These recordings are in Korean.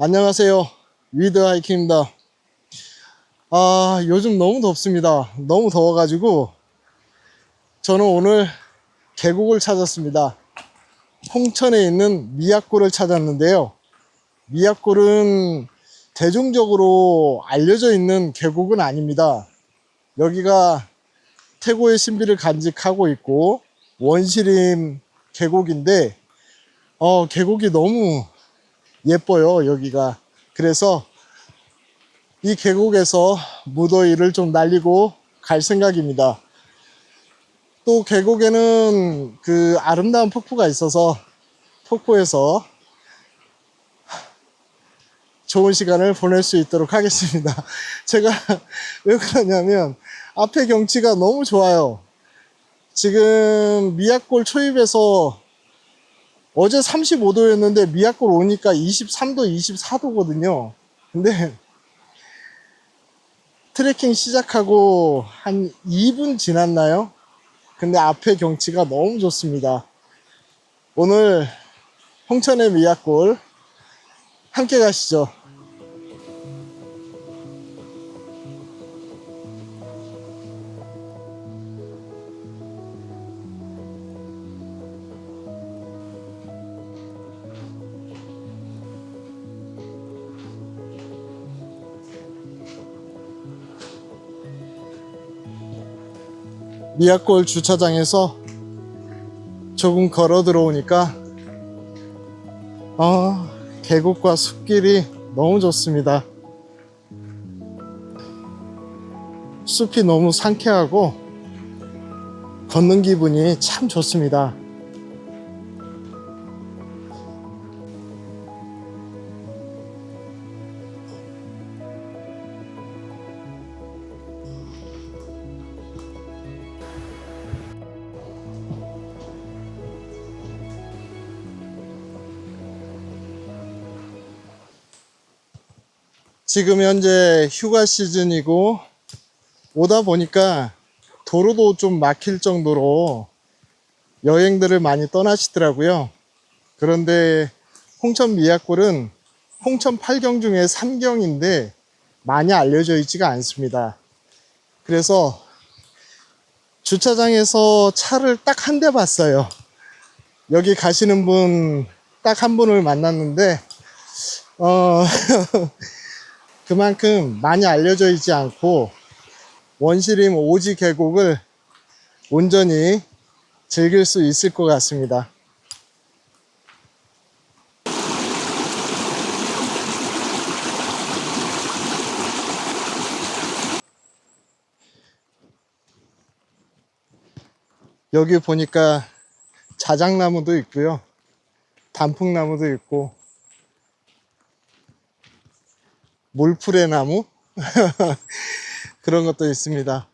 안녕하세요. 위드 하이킹입니다. 요즘 너무 덥습니다. 너무 더워가지고 저는 오늘 계곡을 찾았습니다. 홍천에 있는 미약골을 찾았는데요. 미약골은 대중적으로 알려져 있는 계곡은 아닙니다. 여기가 태고의 신비를 간직하고 있고 원시림 계곡인데 계곡이 너무 예뻐요, 여기가. 그래서 이 계곡에서 무더위를 좀 날리고 갈 생각입니다. 또 계곡에는 그 아름다운 폭포가 있어서 폭포에서 좋은 시간을 보낼 수 있도록 하겠습니다. 제가 왜 그러냐면 앞에 경치가 너무 좋아요. 지금 미약골 초입에서 어제 35도였는데 미약골 오니까 23도, 24도거든요. 근데 트레킹 시작하고 한 2분 지났나요? 근데 앞에 경치가 너무 좋습니다. 오늘 홍천의 미약골 함께 가시죠. 미약골 주차장에서 조금 걸어 들어오니까 계곡과 숲길이 너무 좋습니다. 숲이 너무 상쾌하고 걷는 기분이 참 좋습니다. 지금 현재 휴가 시즌이고 오다 보니까 도로도 좀 막힐 정도로 여행들을 많이 떠나시더라고요. 그런데 홍천 미약골은 홍천 8경 중에 3경인데 많이 알려져 있지가 않습니다. 그래서 주차장에서 차를 딱 한 대 봤어요. 여기 가시는 분 딱 한 분을 만났는데 그만큼 많이 알려져 있지 않고 원시림 오지 계곡을 온전히 즐길 수 있을 것 같습니다. 여기 보니까 자작나무도 있고요, 단풍나무도 있고 물풀의 나무 그런 것도 있습니다.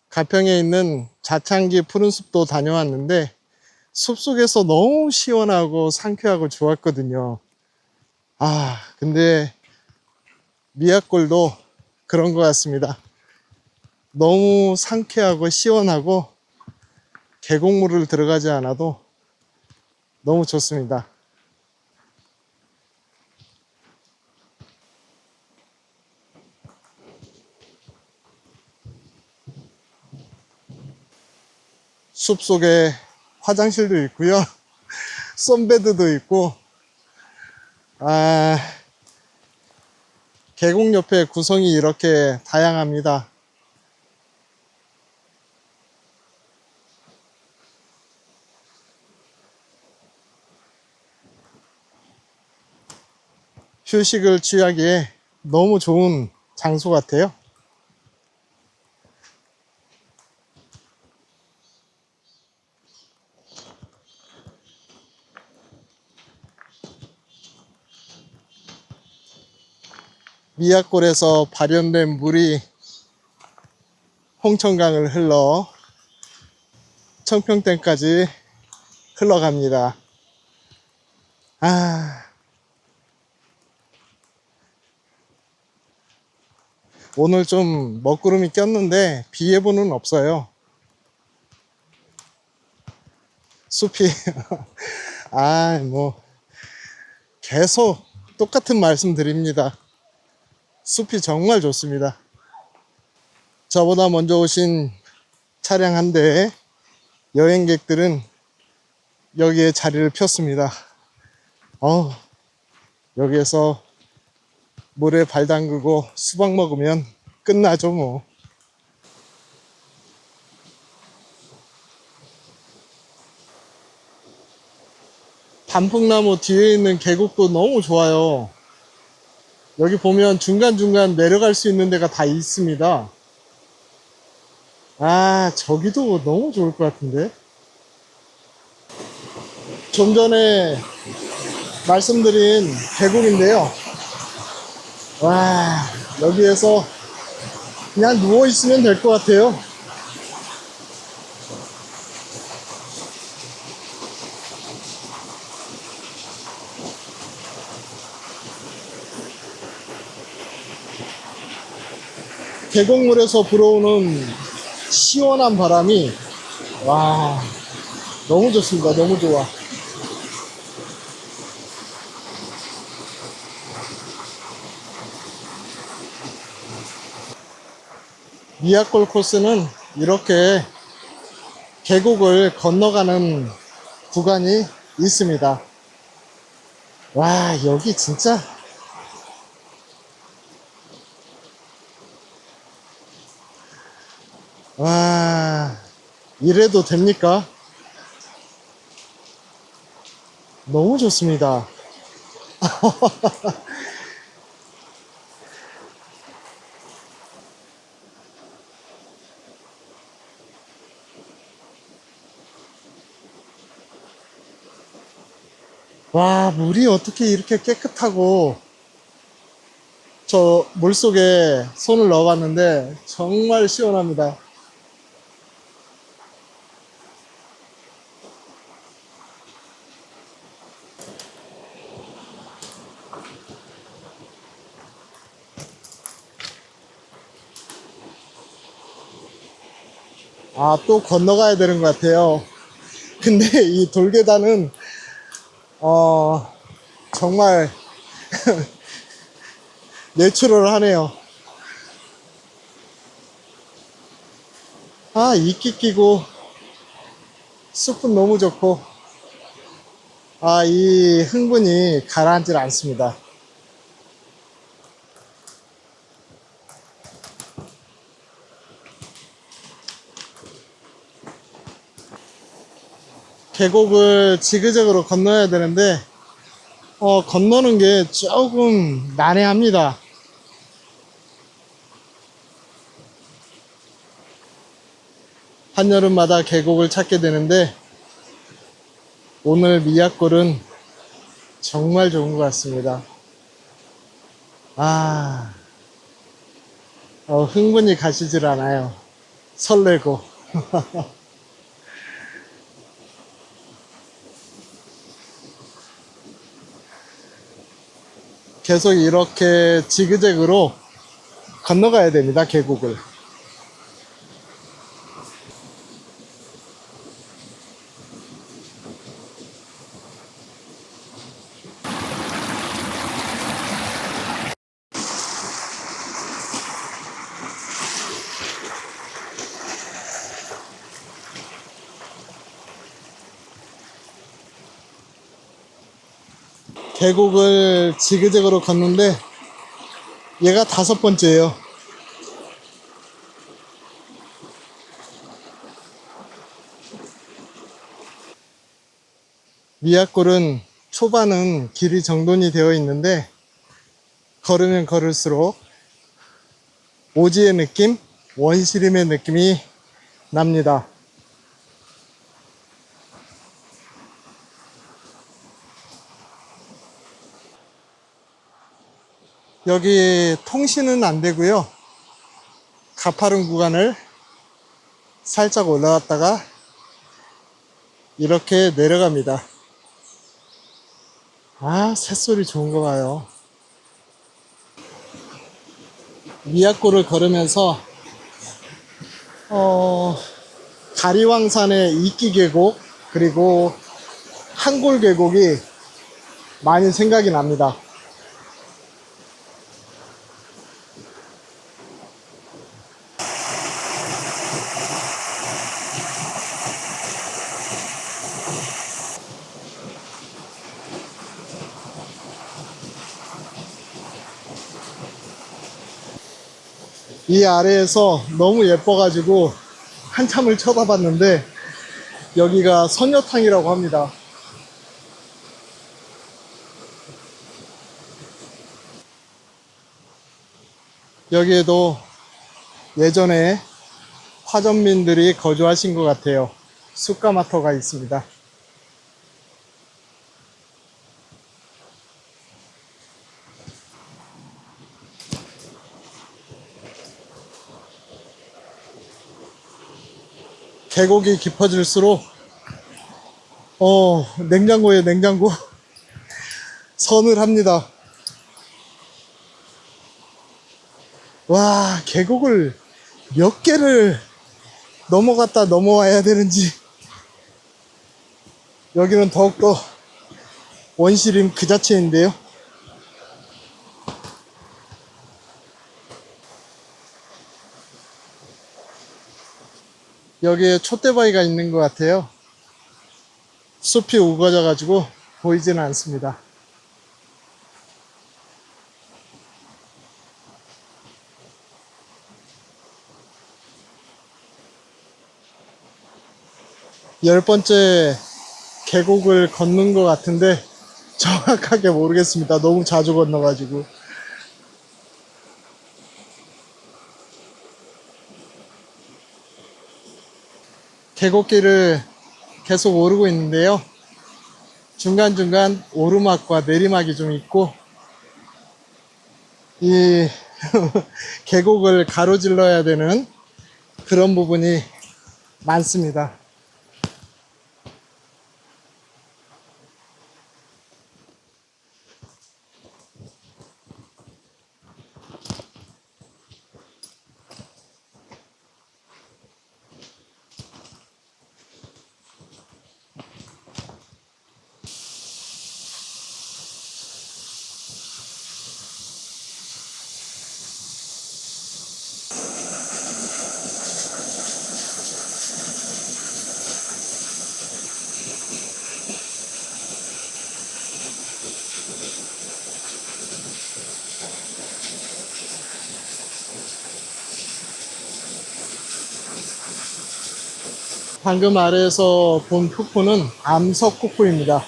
가평에 있는 자창기 푸른숲도 다녀왔는데 숲속에서 너무 시원하고 상쾌하고 좋았거든요. 근데 미약골도 그런 것 같습니다. 너무 상쾌하고 시원하고 계곡물을 들어가지 않아도 너무 좋습니다. 숲속에 화장실도 있고요, 썬베드도 있고, 계곡 옆에 구성이 이렇게 다양합니다. 휴식을 취하기에 너무 좋은 장소 같아요. 미약골에서 발현된 물이 홍천강을 흘러 청평댐까지 흘러갑니다. 오늘 좀 먹구름이 꼈는데 비 예보는 없어요. 숲이 뭐 계속 똑같은 말씀 드립니다. 숲이 정말 좋습니다. 저보다 먼저 오신 차량 한 대에 여행객들은 여기에 자리를 폈습니다. 여기에서 물에 발 담그고 수박 먹으면 끝나죠 뭐. 단풍나무 뒤에 있는 계곡도 너무 좋아요. 여기 보면 중간중간 내려갈 수 있는 데가 다 있습니다. 저기도 너무 좋을 것 같은데. 좀 전에 말씀드린 계곡인데요. 와, 여기에서 그냥 누워 있으면 될 것 같아요. 계곡물에서 불어오는 시원한 바람이, 와, 너무 좋습니다. 너무 좋아. 미야골 코스는 이렇게 계곡을 건너가는 구간이 있습니다. 와, 여기 진짜, 와, 이래도 됩니까? 너무 좋습니다. 와, 물이 어떻게 이렇게 깨끗하고, 저 물속에 손을 넣어봤는데 정말 시원합니다. 또 건너가야 되는 것 같아요. 근데 이 돌계단은, 정말 내추럴하네요. 이끼 끼고, 숲은 너무 좋고, 이 흥분이 가라앉질 않습니다. 계곡을 지그재그로 건너야 되는데, 건너는 게 조금 난해합니다. 한여름마다 계곡을 찾게 되는데, 오늘 미약골은 정말 좋은 것 같습니다. 흥분이 가시질 않아요. 설레고. 계속 이렇게 지그재그로 건너가야 됩니다, 계곡을. 계곡을 지그재그로 걷는데 얘가 5번째예요. 미약골은 초반은 길이 정돈이 되어 있는데 걸으면 걸을수록 오지의 느낌, 원시림의 느낌이 납니다. 여기 통신은 안 되고요. 가파른 구간을 살짝 올라갔다가 이렇게 내려갑니다. 새소리 좋은 거 봐요. 미약골을 걸으면서 가리왕산의 이끼 계곡 그리고 한골 계곡이 많이 생각이 납니다. 이 아래에서 너무 예뻐가지고 한참을 쳐다봤는데 여기가 선녀탕이라고 합니다. 여기에도 예전에 화전민들이 거주하신 것 같아요. 숯가마터가 있습니다. 계곡이 깊어질수록 냉장고에 냉장고 선을 합니다. 와, 계곡을 몇 개를 넘어갔다 넘어와야 되는지. 여기는 더욱더 원시림 그 자체인데요. 여기에 촛대바위가 있는 것 같아요. 숲이 우거져 가지고 보이지는 않습니다. 열 번째 계곡을 걷는 것 같은데 정확하게 모르겠습니다. 너무 자주 건너가지고. 계곡길을 계속 오르고 있는데요. 중간중간 오르막과 내리막이 좀 있고, 이 계곡을 가로질러야 되는 그런 부분이 많습니다. 방금 아래에서 본 폭포는 암석폭포입니다.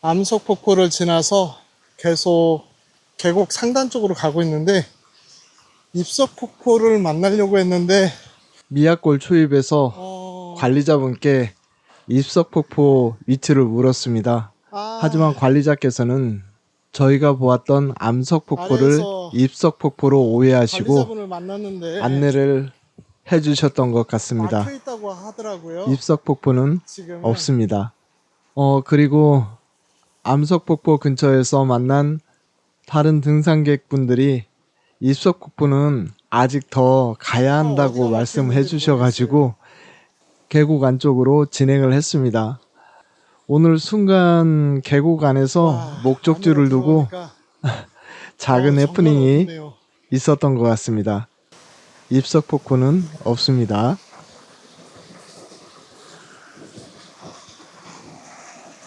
암석폭포를 지나서 계속 계곡 상단 쪽으로 가고 있는데, 입석폭포를 만나려고 했는데 미약골 초입에서 관리자분께 입석폭포 위치를 물었습니다. 하지만 관리자께서는 저희가 보았던 암석폭포를 입석폭포로 오해하시고 안내를 해주셨던 것 같습니다. 입석폭포는 없습니다. 그리고 암석폭포 근처에서 만난 다른 등산객분들이 입석폭포는 아직 더 가야 한다고 말씀을 해주셔가지고 계곡 안쪽으로 진행을 했습니다. 오늘 순간 계곡 안에서 목적지를 두고 작은 해프닝이 있었던 것 같습니다. 입석폭포는 없습니다.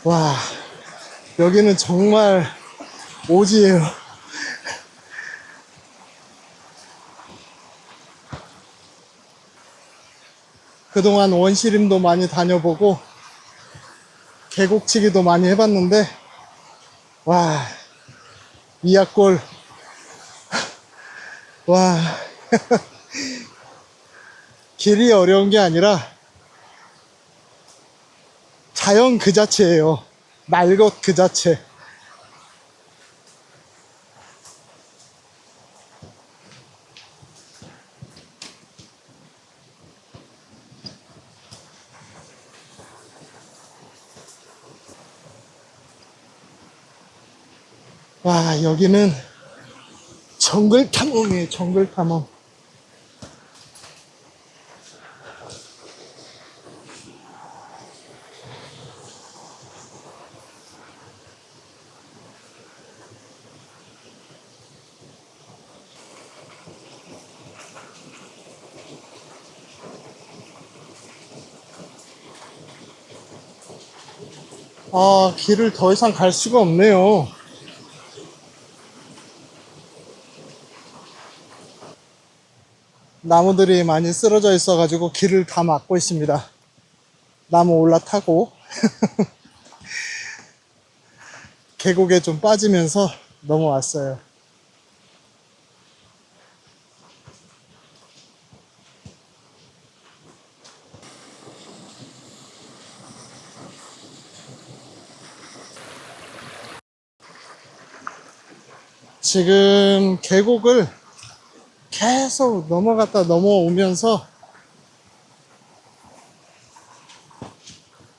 와, 여기는 정말 오지예요. 그동안 원시림도 많이 다녀보고 계곡치기도 많이 해봤는데, 와, 미약골, 와, 길이 어려운 게 아니라 자연 그 자체예요. 날 것 그 자체. 와, 여기는 정글 탐험이에요. 정글 탐험. 아, 길을 더 이상 갈 수가 없네요. 나무들이 많이 쓰러져 있어가지고 길을 다 막고 있습니다. 나무 올라타고 계곡에 좀 빠지면서 넘어왔어요. 지금 계곡을 계속 넘어갔다 넘어오면서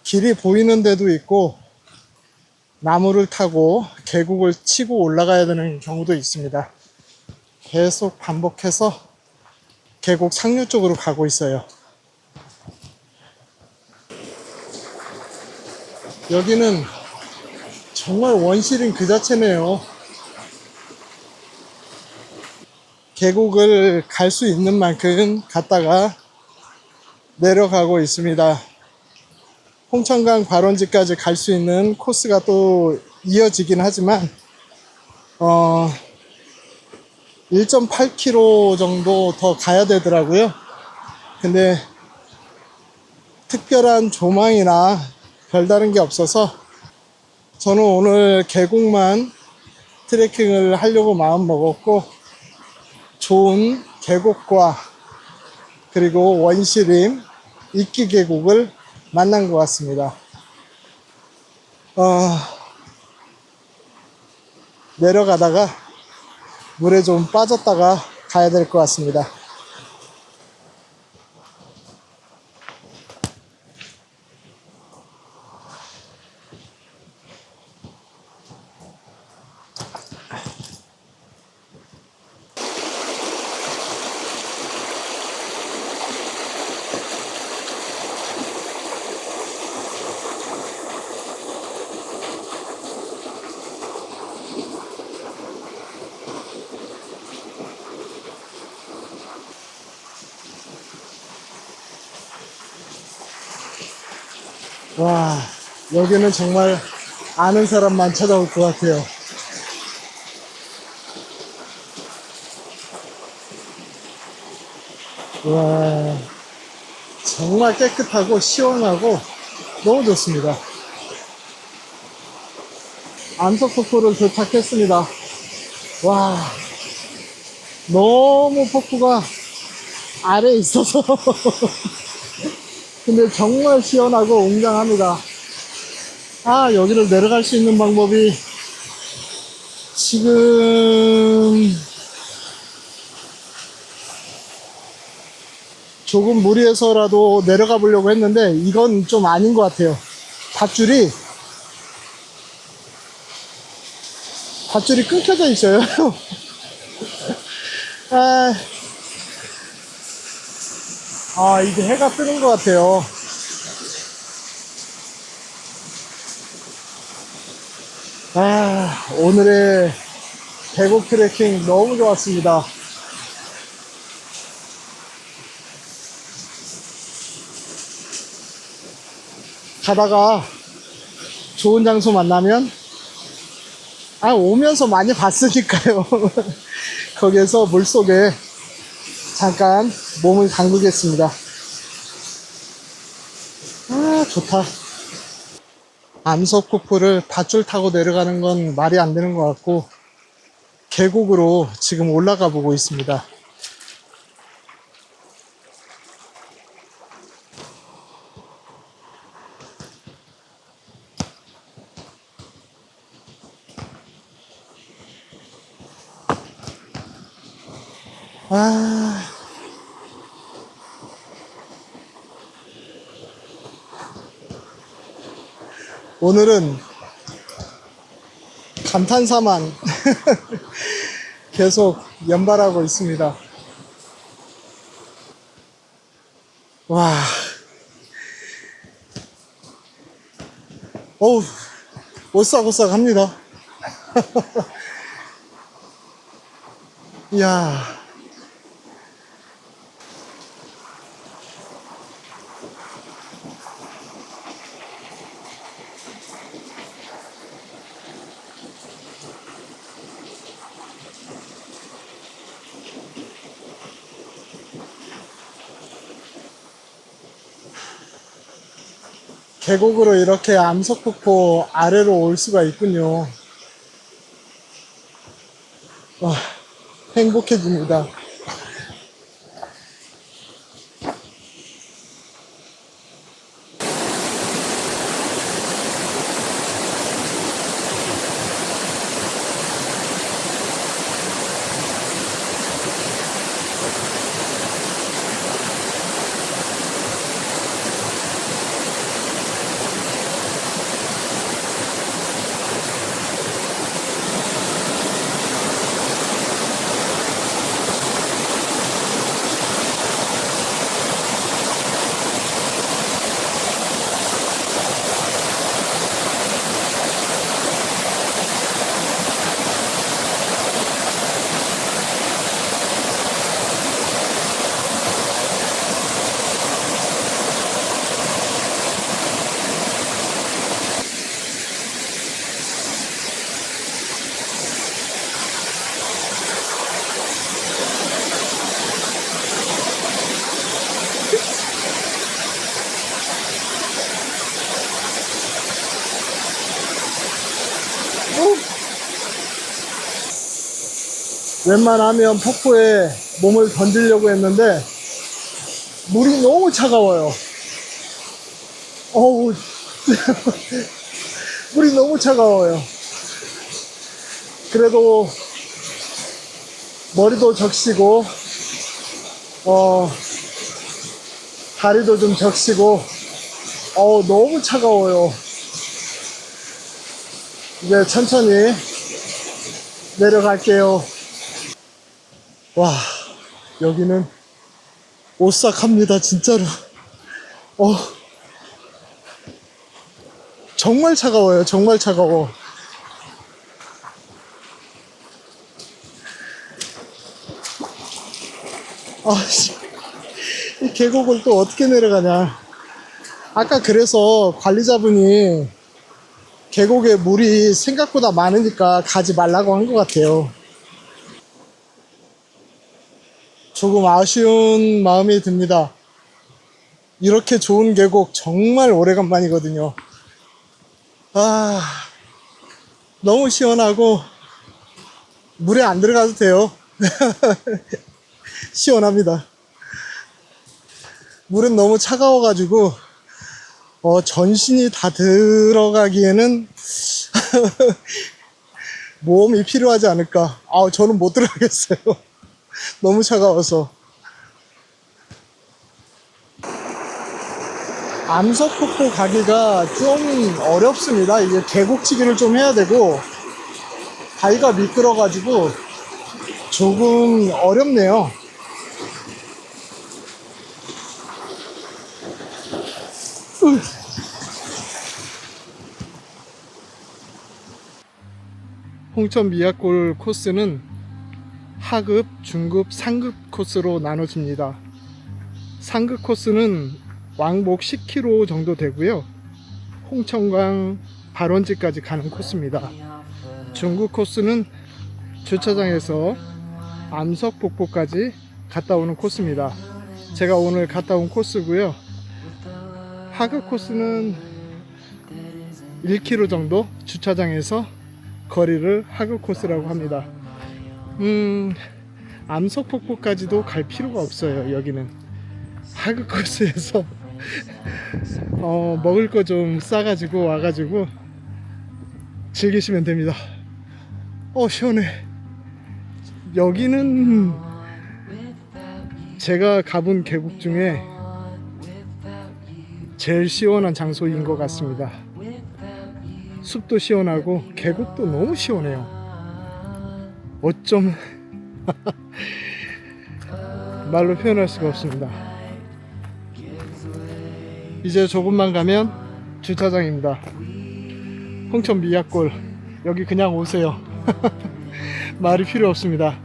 길이 보이는 데도 있고 나무를 타고 계곡을 치고 올라가야 되는 경우도 있습니다. 계속 반복해서 계곡 상류 쪽으로 가고 있어요. 여기는 정말 원시린 그 자체네요. 계곡을 갈 수 있는 만큼 갔다가 내려가고 있습니다. 홍천강 발원지까지 갈 수 있는 코스가 또 이어지긴 하지만 1.8km 정도 더 가야 되더라고요. 근데 특별한 조망이나 별다른 게 없어서 저는 오늘 계곡만 트레킹을 하려고 마음 먹었고, 좋은 계곡과 그리고 원시림 이끼 계곡을 만난 것 같습니다. 어, 내려가다가 물에 좀 빠졌다가 가야 될 것 같습니다. 와, 여기는 정말 아는 사람만 찾아올 것 같아요. 와, 정말 깨끗하고 시원하고 너무 좋습니다. 암석폭포를 도착했습니다. 와, 너무 폭포가 아래에 있어서 근데 정말 시원하고 웅장합니다. 아, 여기를 내려갈 수 있는 방법이 지금 조금 무리해서라도 내려가 보려고 했는데 이건 좀 아닌 것 같아요. 밧줄이 끊겨져 있어요. 아, 이제 해가 뜨는 것 같아요. 오늘의 계곡 트레킹 너무 좋았습니다. 가다가 좋은 장소 만나면, 오면서 많이 봤으니까요. 거기에서 물속에 잠깐 몸을 담그겠습니다. 아, 좋다. 암석폭포를 밧줄 타고 내려가는 건 말이 안 되는 것 같고, 계곡으로 지금 올라가 보고 있습니다. 아, 오늘은 감탄사만 계속 연발하고 있습니다. 와, 어우, 오싹오싹합니다. 이야, 계곡으로 이렇게 암석폭포 아래로 올 수가 있군요. 와, 행복해집니다. 웬만하면 폭포에 몸을 던지려고 했는데 물이 너무 차가워요. 어우, 물이 너무 차가워요. 그래도 머리도 적시고 다리도 좀 적시고 너무 차가워요. 이제 천천히 내려갈게요. 와, 여기는 오싹합니다, 진짜로. 정말 차가워요, 정말 차가워. 이 계곡을 또 어떻게 내려가냐. 아까 그래서 관리자분이 계곡에 물이 생각보다 많으니까 가지 말라고 한 것 같아요. 조금 아쉬운 마음이 듭니다. 이렇게 좋은 계곡 정말 오래간만이거든요. 너무 시원하고 물에 안 들어가도 돼요. 시원합니다. 물은 너무 차가워가지고 전신이 다 들어가기에는 모험이 필요하지 않을까. 저는 못 들어가겠어요. 너무 차가워서. 암석폭포 가기가 좀 어렵습니다. 이게 계곡치기를 좀 해야 되고 다리가 미끄러가지고 조금 어렵네요. 홍천 미약골 코스는 하급, 중급, 상급 코스로 나눠집니다. 상급 코스는 왕복 10km 정도 되고요. 홍천강 발원지까지 가는 코스입니다. 중급 코스는 주차장에서 암석폭포까지 갔다 오는 코스입니다. 제가 오늘 갔다 온 코스고요. 하급 코스는 1km 정도 주차장에서 거리를 하급 코스라고 합니다. 암석폭포까지도 갈 필요가 없어요. 여기는 하급 코스에서 먹을 거 좀 싸가지고 와가지고 즐기시면 됩니다. 시원해. 여기는 제가 가본 계곡 중에 제일 시원한 장소인 것 같습니다. 숲도 시원하고 계곡도 너무 시원해요. 어쩜 말로 표현할 수가 없습니다. 이제 조금만 가면 주차장입니다. 홍천 미약골, 여기 그냥 오세요. 말이 필요 없습니다.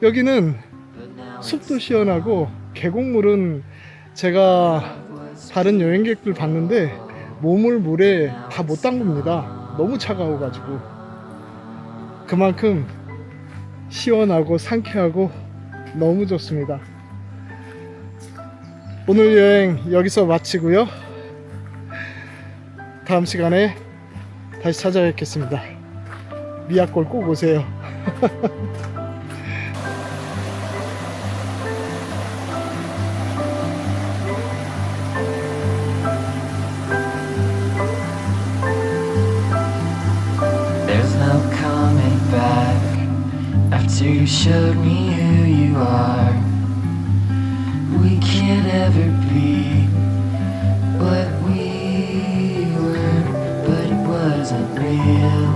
여기는 숲도 시원하고 계곡물은 제가 다른 여행객들 봤는데 몸을 물에 다 못 담굽니다. 너무 차가워가지고. 그만큼 시원하고 상쾌하고 너무 좋습니다. 오늘 여행 여기서 마치고요. 다음 시간에 다시 찾아뵙겠습니다. 미아골 꼭 오세요. There's no coming back after you showed me who you are. We can't ever be what we were, but it wasn't real.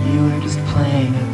You were just playing a